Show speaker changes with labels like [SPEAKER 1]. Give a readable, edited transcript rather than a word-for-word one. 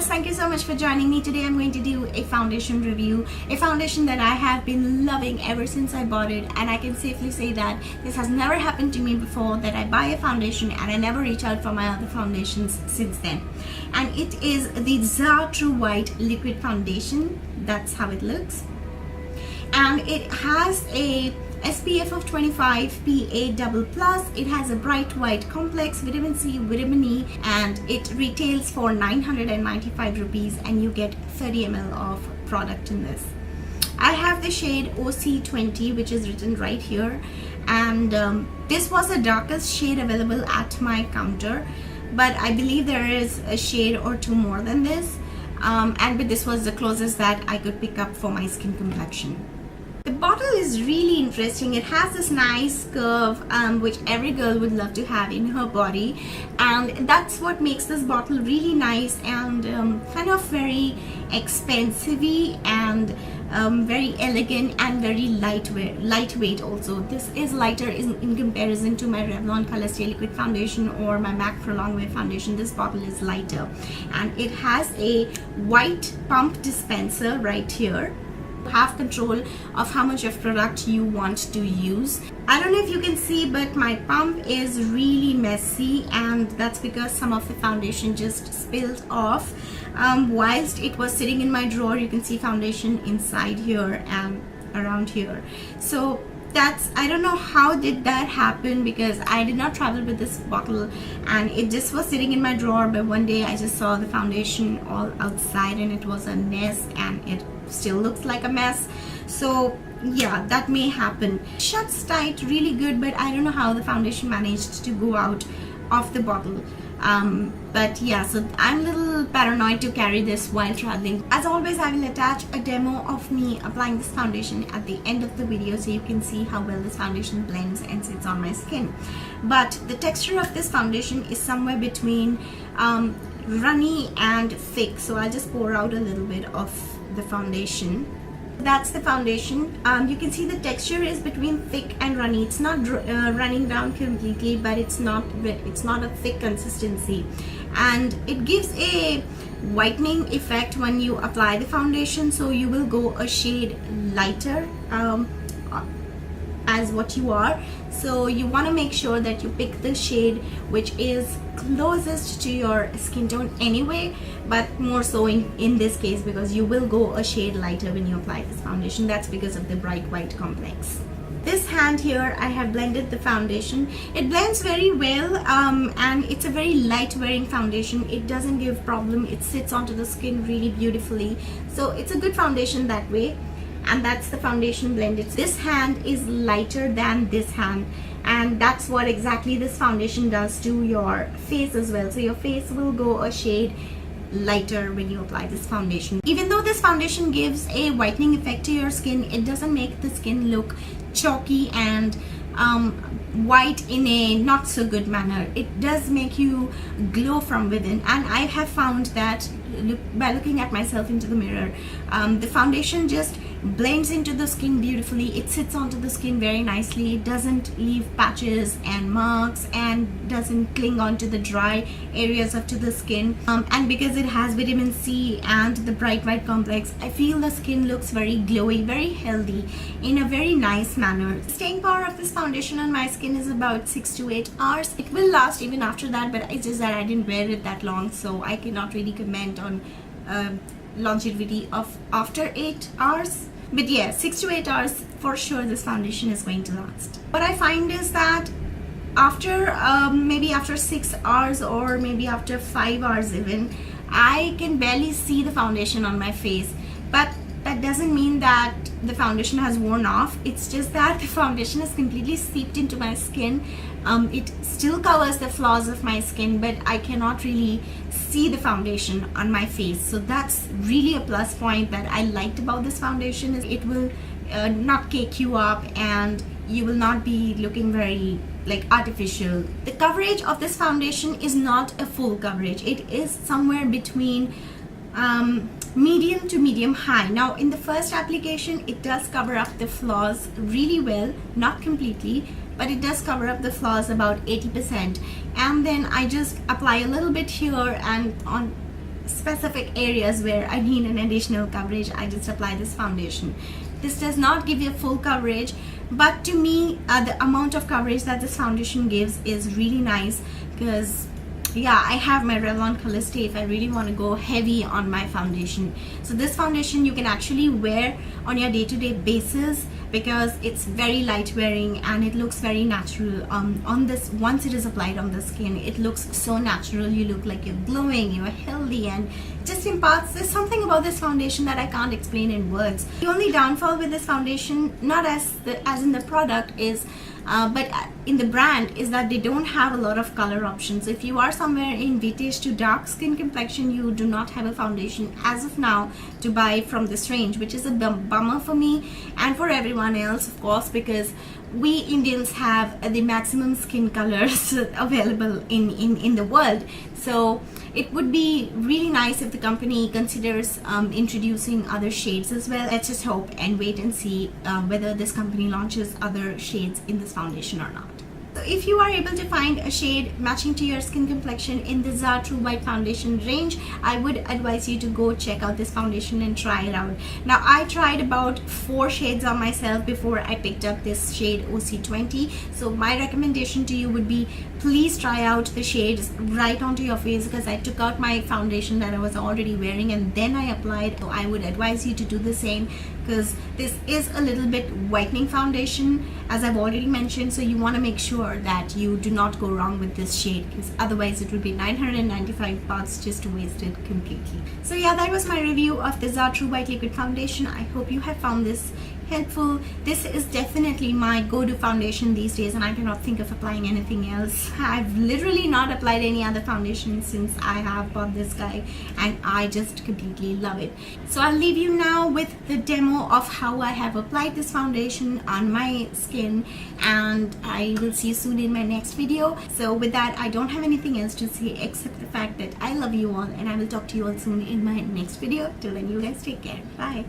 [SPEAKER 1] viewers, thank you so much for joining me. Today I'm going to do a foundation review, a foundation that I have been loving ever since I bought it, and I can safely say that this has never happened to me before, that I buy a foundation and I never reach out for my other foundations since then. And it is the Za True White Liquid Foundation. That's how it looks. And it has a SPF of 25 PA++. It has a bright white complex, vitamin C, vitamin E, and it retails for 995 rupees, and you get 30 ml of product in this. I have the shade OC20, which is written right here, and this was the darkest shade available at my counter, but I believe there is a shade or two more than this, but this was the closest that I could pick up for my skin complexion. The bottle is really interesting. It has this nice curve which every girl would love to have in her body, and that's what makes this bottle really nice and kind of very expensive-y and very elegant and very lightweight also. This is lighter in comparison to my Revlon Color Stay Liquid Foundation or my MAC Pro Longwear Foundation. This bottle is lighter, and it has a white pump dispenser right here. Have control of how much of product you want to use. I don't know if you can see, but my pump is really messy, and that's because some of the foundation just spilled off whilst it was sitting in my drawer. You can see foundation inside here and around here. So that's, I don't know how did that happen, because I did not travel with this bottle and it just was sitting in my drawer, but one day I just saw the foundation all outside and it was a mess, and it still looks like a mess. So yeah, that may happen. It shuts tight really good, but I don't know how the foundation managed to go out of the bottle. But yeah, so I'm a little paranoid to carry this while traveling. As always, I will attach a demo of me applying this foundation at the end of the video, so you can see how well this foundation blends and sits on my skin. But the texture of this foundation is somewhere between runny and thick, so I'll just pour out a little bit of the foundation. That's the foundation. You can see the texture is between thick and runny. It's not running down completely, but it's not a thick consistency, and it gives a whitening effect when you apply the foundation, so you will go a shade lighter as what you are. So you want to make sure that you pick the shade which is closest to your skin tone anyway, but more so in this case, because you will go a shade lighter when you apply this foundation. That's because of the bright white complex. This hand here, I have blended the foundation. It blends very well, and it's a very light wearing foundation. It doesn't give problem. It sits onto the skin really beautifully, so it's a good foundation that way. And that's the foundation blended. This hand is lighter than this hand, and that's what exactly this foundation does to your face as well. So your face will go a shade lighter when you apply this foundation. Even though this foundation gives a whitening effect to your skin, it doesn't make the skin look chalky and white in a not so good manner. It does make you glow from within, and I have found that by looking at myself into the mirror, the foundation just blends into the skin beautifully. It sits onto the skin very nicely. It doesn't leave patches and marks, and doesn't cling onto the dry areas of the skin, and because it has vitamin C and the bright white complex, I feel the skin looks very glowy, very healthy in a very nice manner. The staying power of this foundation on my skin is about 6 to 8 hours. It will last even after that, but it's just that I didn't wear it that long, so I cannot really comment on longevity of after 8 hours. But yeah, 6 to 8 hours for sure this foundation is going to last. What I find is that after maybe after 6 hours or maybe after 5 hours even, I can barely see the foundation on my face. But that doesn't mean that the foundation has worn off. It's just that the foundation is completely seeped into my skin. It still covers the flaws of my skin, but I cannot really see the foundation on my face. So that's really a plus point that I liked about this foundation, is it will not cake you up, and you will not be looking very like artificial. The coverage of this foundation is not a full coverage. It is somewhere between medium to medium high. Now in the first application, it does cover up the flaws really well, not completely, but it does cover up the flaws about 80%, and then I just apply a little bit here and on specific areas where I need an additional coverage, I just apply this foundation. This does not give you full coverage, but to me, the amount of coverage that this foundation gives is really nice, because yeah, I have my Revlon Color Stay if I really want to go heavy on my foundation. So this foundation you can actually wear on your day-to-day basis, because it's very light wearing and it looks very natural on this. Once it is applied on the skin, it looks so natural. You look like you're glowing, you're healthy, and just imparts, there's something about this foundation that I can't explain in words. The only downfall with this foundation, not as in the product, is but in the brand, is that they don't have a lot of color options. If you are somewhere in vintage to dark skin complexion, you do not have a foundation as of now to buy from this range, which is a bummer for me and for everyone else, of course, because we Indians have the maximum skin colors available in the world. So it would be really nice if the company considers introducing other shades as well. Let's just hope and wait and see whether this company launches other shades in this foundation or not. So if you are able to find a shade matching to your skin complexion in the ZAR True White foundation range, I would advise you to go check out this foundation and try it out. Now, I tried about 4 shades on myself before I picked up this shade OC20. So my recommendation to you would be, please try out the shades right onto your face, because I took out my foundation that I was already wearing and then I applied. So I would advise you to do the same, because this is a little bit whitening foundation, as I've already mentioned. So you want to make sure that you do not go wrong with this shade, because otherwise it would be 995 bucks just to waste it completely. So yeah, that was my review of the ZAR True White Liquid Foundation. I hope you have found this helpful. This is definitely my go-to foundation these days, and I cannot think of applying anything else. I've literally not applied any other foundation since I have bought this guy, and I just completely love it. So I'll leave you now with the demo of how I have applied this foundation on my skin, and I will see you soon in my next video. So with that, I don't have anything else to say except the fact that I love you all, and I will talk to you all soon in my next video. Till then, you guys take care. Bye.